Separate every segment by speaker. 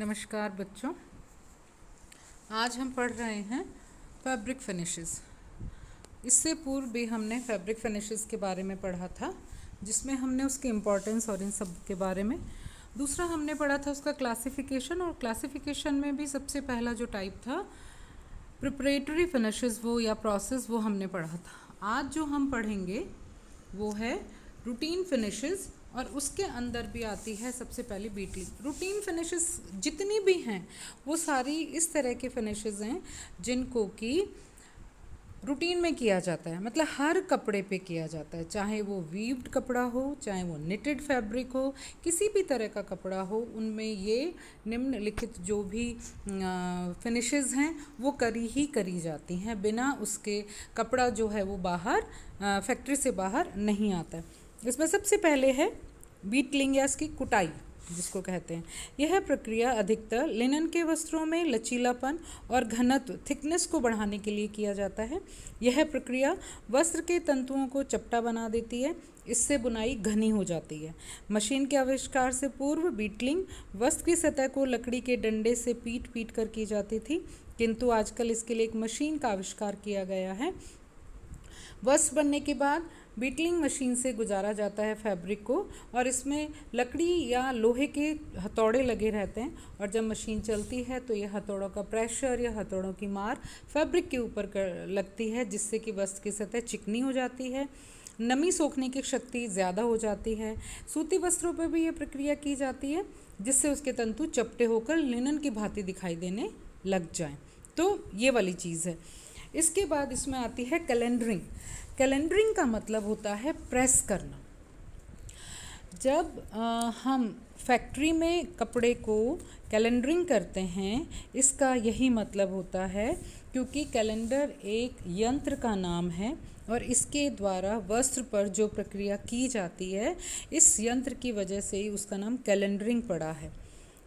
Speaker 1: नमस्कार बच्चों। आज हम पढ़ रहे हैं फैब्रिक फिनिशेस। इससे पूर्व भी हमने फैब्रिक फिनिशेस के बारे में पढ़ा था, जिसमें हमने उसकी इम्पोर्टेंस और इन सब के बारे में। दूसरा हमने पढ़ा था उसका क्लासिफिकेशन, और क्लासिफिकेशन में भी सबसे पहला जो टाइप था प्रिपरेटरी फिनिशेस वो या प्रोसेस, वो हमने पढ़ा था। आज जो हम पढ़ेंगे वो है रूटीन फिनिशेस, और उसके अंदर भी आती है सबसे पहले बीटलिंग। रूटीन फिनिशेस जितनी भी हैं वो सारी इस तरह के फिनिशेस हैं जिनको कि रूटीन में किया जाता है, मतलब हर कपड़े पे किया जाता है, चाहे वो वीव्ड कपड़ा हो, चाहे वो निटेड फैब्रिक हो, किसी भी तरह का कपड़ा हो, उनमें ये निम्नलिखित जो भी फिनिशेस हैं वो करी जाती हैं। बिना उसके कपड़ा जो है वो बाहर फैक्ट्री से बाहर नहीं आता है। इसमें सबसे पहले है बीटलिंग या इसकी कुटाई जिसको कहते हैं। यह प्रक्रिया अधिकतर लिनन के वस्त्रों में लचीलापन और घनत्व थिकनेस को बढ़ाने के लिए किया जाता है। यह प्रक्रिया वस्त्र के तंतुओं को चपटा बना देती है, इससे बुनाई घनी हो जाती है। मशीन के आविष्कार से पूर्व बीटलिंग वस्त्र की सतह को लकड़ी के डंडे से पीट कर की जाती थी, किंतु आजकल इसके लिए एक मशीन का आविष्कार किया गया है। वस्त्र बनने के बाद बीटलिंग मशीन से गुजारा जाता है फैब्रिक को, और इसमें लकड़ी या लोहे के हथौड़े लगे रहते हैं, और जब मशीन चलती है तो यह हथौड़ों का प्रेशर या हथौड़ों की मार फैब्रिक के ऊपर लगती है, जिससे कि वस्त्र की सतह चिकनी हो जाती है, नमी सोखने की शक्ति ज़्यादा हो जाती है। सूती वस्त्रों पर भी यह प्रक्रिया की जाती है, जिससे उसके तंतु चपटे होकर लिनन की भांति दिखाई देने लग जाएं। तो ये वाली चीज़ है। इसके बाद इसमें आती है कैलेंडरिंग। कैलेंडरिंग का मतलब होता है प्रेस करना। जब हम फैक्ट्री में कपड़े को कैलेंडरिंग करते हैं, इसका यही मतलब होता है, क्योंकि कैलेंडर एक यंत्र का नाम है और इसके द्वारा वस्त्र पर जो प्रक्रिया की जाती है, इस यंत्र की वजह से ही उसका नाम कैलेंडरिंग पड़ा है।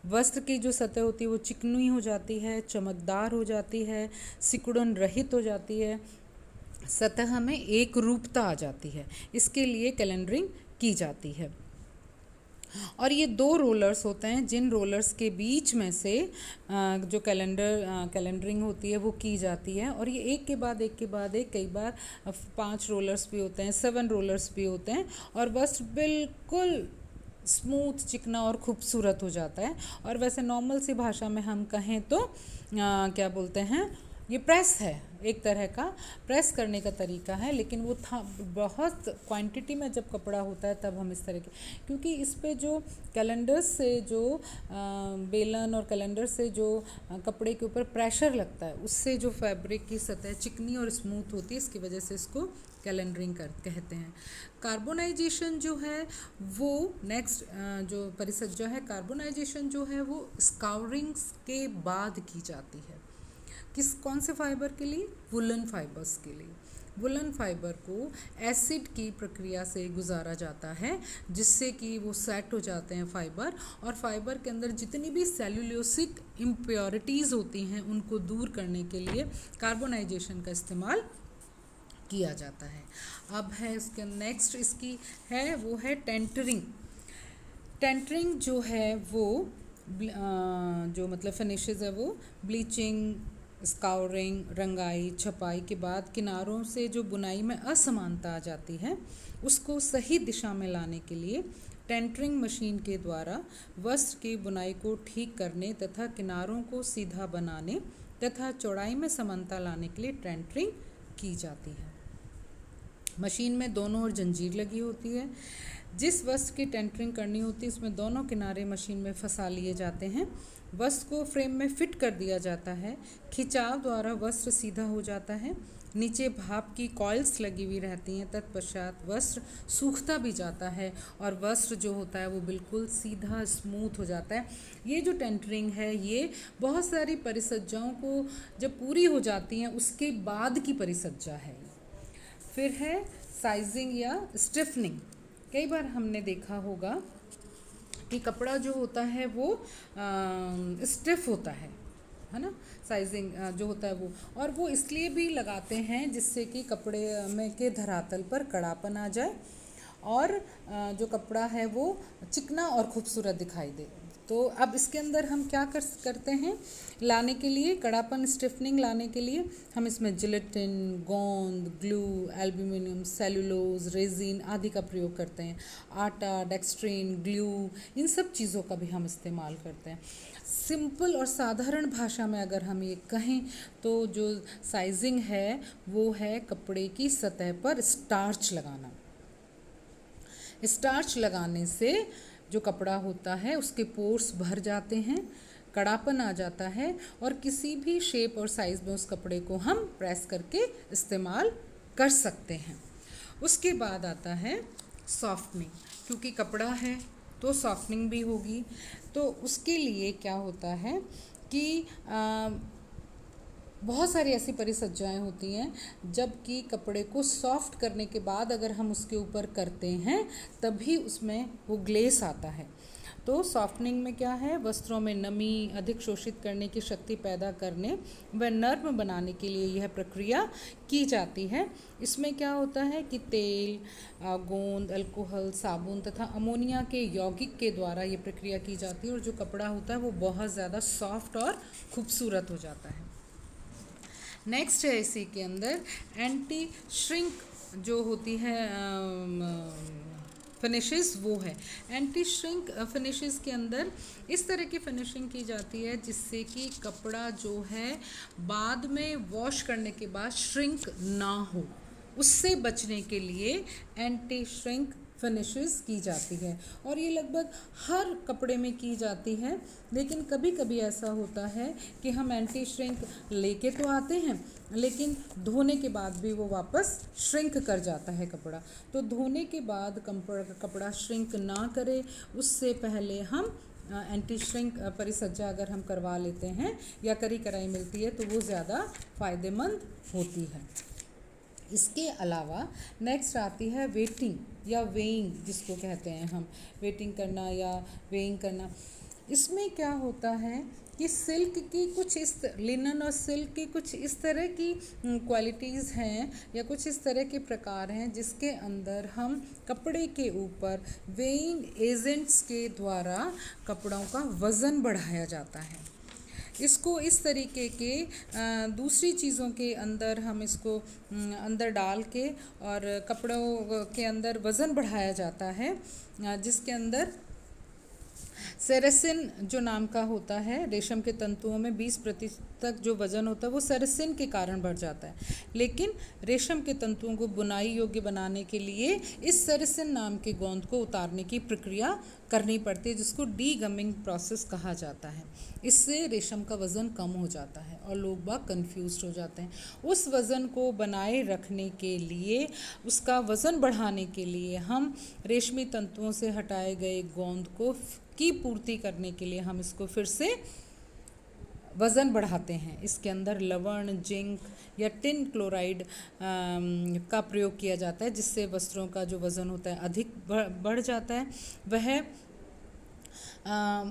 Speaker 1: वस्त्र की जो सतह होती है वो चिकनी हो जाती है, चमकदार हो जाती है, सिकुड़न रहित हो जाती है, सतह में एक रूपता आ जाती है। इसके लिए कैलेंडरिंग की जाती है। और ये दो रोलर्स होते हैं, जिन रोलर्स के बीच में से जो कैलेंडरिंग होती है वो की जाती है। और ये एक के बाद एक कई बार 5 रोलर्स भी होते हैं, 7 रोलर्स भी होते हैं, और वस्त्र बिल्कुल स्मूथ, चिकना और खूबसूरत हो जाता है। और वैसे नॉर्मल सी भाषा में हम कहें तो क्या बोलते हैं, ये प्रेस है, एक तरह का प्रेस करने का तरीका है। लेकिन वो था बहुत क्वांटिटी में जब कपड़ा होता है तब हम इस तरह के, क्योंकि इस पे जो कैलेंडर्स से जो बेलन और कैलेंडर से जो कपड़े के ऊपर प्रेशर लगता है, उससे जो फैब्रिक की सतह चिकनी और स्मूथ होती है, इसकी वजह से इसको कैलेंडरिंग कहते हैं। कार्बोनाइजेशन जो है वो नेक्स्ट जो परिसज्जा है, कार्बोनाइजेशन जो है वो स्काउरिंग्स के बाद की जाती है। कौन से फाइबर के लिए? वुलन फाइबर्स के लिए। वुलन फाइबर को एसिड की प्रक्रिया से गुजारा जाता है, जिससे कि वो सेट हो जाते हैं फाइबर, और फाइबर के अंदर जितनी भी सेल्यूलोसिक इम्प्योरिटीज़ होती हैं उनको दूर करने के लिए कार्बोनाइजेशन का इस्तेमाल किया जाता है। अब है इसके नेक्स्ट इसकी है वो है टेंटरिंग। टेंटरिंग जो है वो जो मतलब फिनिशेस है वो ब्लीचिंग, स्काउरिंग, रंगाई, छपाई के बाद किनारों से जो बुनाई में असमानता आ जाती है उसको सही दिशा में लाने के लिए टेंटरिंग मशीन के द्वारा वस्त्र की बुनाई को ठीक करने तथा किनारों को सीधा बनाने तथा चौड़ाई में समानता लाने के लिए टेंटरिंग की जाती है। मशीन में दोनों ओर जंजीर लगी होती है। जिस वस्त्र की टेंटरिंग करनी होती है उसमें दोनों किनारे मशीन में फंसा लिए जाते हैं। वस्त्र को फ्रेम में फिट कर दिया जाता है। खिंचाव द्वारा वस्त्र सीधा हो जाता है। नीचे भाप की कॉइल्स लगी हुई रहती हैं। तत्पश्चात वस्त्र सूखता भी जाता है और वस्त्र जो होता है वो बिल्कुल सीधा स्मूथ हो जाता है। ये जो टेंटरिंग है ये बहुत सारी परिसज्जाओं को जब पूरी हो जाती हैं उसके बाद की परिसज्जा है। फिर है साइजिंग या स्टिफनिंग। कई बार हमने देखा होगा कि कपड़ा जो होता है वो स्टिफ होता है ना, साइजिंग जो होता है वो, और वो इसलिए भी लगाते हैं जिससे कि कपड़े में के धरातल पर कड़ापन आ जाए और जो कपड़ा है वो चिकना और खूबसूरत दिखाई दे। तो अब इसके अंदर हम क्या करते हैं, लाने के लिए कड़ापन स्टिफनिंग लाने के लिए हम इसमें जिलेटिन, गोंद, ग्लू, एल्यूमिनियम, सेलुलोज, रेजिन आदि का प्रयोग करते हैं। आटा, डेक्सट्रिन, ग्लू, इन सब चीज़ों का भी हम इस्तेमाल करते हैं। सिंपल और साधारण भाषा में अगर हम ये कहें तो जो साइजिंग है वो है कपड़े की सतह पर स्टार्च लगाना। स्टार्च लगाने से जो कपड़ा होता है उसके पोर्स भर जाते हैं, कड़ापन आ जाता है और किसी भी शेप और साइज़ में उस कपड़े को हम प्रेस करके इस्तेमाल कर सकते हैं। उसके बाद आता है सॉफ्टनिंग, क्योंकि कपड़ा है तो सॉफ्टनिंग भी होगी। तो उसके लिए क्या होता है कि बहुत सारी ऐसी परिसज्जाएं होती हैं जबकि कपड़े को सॉफ्ट करने के बाद अगर हम उसके ऊपर करते हैं तभी उसमें वो ग्लेस आता है। तो सॉफ्टनिंग में क्या है, वस्त्रों में नमी अधिक शोषित करने की शक्ति पैदा करने व नर्म बनाने के लिए यह प्रक्रिया की जाती है। इसमें क्या होता है कि तेल, गोंद, अल्कोहल, साबुन तथा अमोनिया के यौगिक के द्वारा ये प्रक्रिया की जाती है और जो कपड़ा होता है वो बहुत ज़्यादा सॉफ्ट और खूबसूरत हो जाता है। नेक्स्ट है इसी के अंदर एंटी श्रिंक जो होती है फिनिशेस, वो है एंटी श्रिंक फिनिशेस के अंदर इस तरह की फिनिशिंग की जाती है जिससे कि कपड़ा जो है बाद में वॉश करने के बाद श्रिंक ना हो, उससे बचने के लिए एंटी श्रिंक फिनिशेस की जाती है। और ये लगभग हर कपड़े में की जाती है, लेकिन कभी कभी ऐसा होता है कि हम एंटी श्रिंक लेके तो आते हैं लेकिन धोने के बाद भी वो वापस श्रिंक कर जाता है कपड़ा। तो धोने के बाद कपड़ा श्रिंक ना करे उससे पहले हम एंटी श्रिंक परिसज्जा अगर हम करवा लेते हैं या करी कराई मिलती है तो वो ज़्यादा फ़ायदेमंद होती है। इसके अलावा नेक्स्ट आती है वेटिंग या वेइंग, जिसको कहते हैं हम वेटिंग करना या वेइंग करना। इसमें क्या होता है कि सिल्क की कुछ इस लिनन और सिल्क की कुछ इस तरह की क्वालिटीज़ हैं या कुछ इस तरह के प्रकार हैं जिसके अंदर हम कपड़े के ऊपर वेइंग एजेंट्स के द्वारा कपड़ों का वज़न बढ़ाया जाता है। इसको इस तरीके के दूसरी चीज़ों के अंदर हम इसको अंदर डाल के और कपड़ों के अंदर वज़न बढ़ाया जाता है, जिसके अंदर सेरेसिन जो नाम का होता है, रेशम के तंतुओं में 20% तक जो वज़न होता है वो सेरेसिन के कारण बढ़ जाता है। लेकिन रेशम के तंतुओं को बुनाई योग्य बनाने के लिए इस सेरेसिन नाम के गोंद को उतारने की प्रक्रिया करनी पड़ती है, जिसको डी गमिंग प्रोसेस कहा जाता है। इससे रेशम का वज़न कम हो जाता है और लोग बाग कन्फ्यूज्ड हो जाते हैं। उस वज़न को बनाए रखने के लिए, उसका वज़न बढ़ाने के लिए हम रेशमी तंतुओं से हटाए गए गोंद को की पूर्ति करने के लिए हम इसको फिर से वज़न बढ़ाते हैं। इसके अंदर लवण, जिंक या टिन क्लोराइड का प्रयोग किया जाता है, जिससे वस्त्रों का जो वज़न होता है अधिक बढ़ जाता है। वह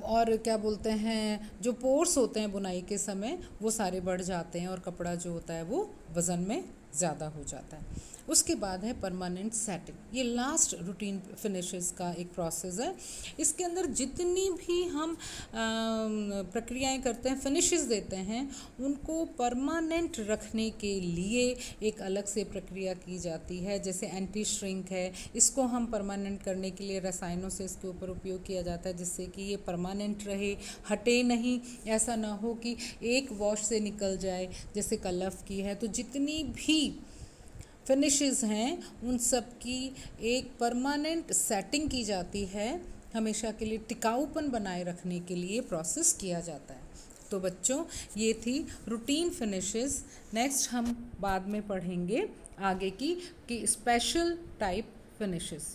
Speaker 1: और क्या बोलते हैं, जो पोर्स होते हैं बुनाई के समय वो सारे बढ़ जाते हैं और कपड़ा जो होता है वो वज़न में ज़्यादा हो जाता है। उसके बाद है परमानेंट सेटिंग, ये लास्ट रूटीन फिनिशेस का एक प्रोसेस है। इसके अंदर जितनी भी हम प्रक्रियाएं करते हैं, फिनिशेस देते हैं, उनको परमानेंट रखने के लिए एक अलग से प्रक्रिया की जाती है। जैसे एंटी श्रिंक है, इसको हम परमानेंट करने के लिए रसायनों से इसके ऊपर उपयोग किया जाता है जिससे कि ये परमानेंट रहे, हटे नहीं, ऐसा ना हो कि एक वॉश से निकल जाए जैसे कलफ की है। तो जितनी भी फिनिशेस हैं उन सब की एक परमानेंट सेटिंग की जाती है, हमेशा के लिए टिकाऊपन बनाए रखने के लिए प्रोसेस किया जाता है। तो बच्चों, ये थी रूटीन फिनिशेस। नेक्स्ट हम बाद में पढ़ेंगे आगे की कि स्पेशल टाइप फिनिशेस।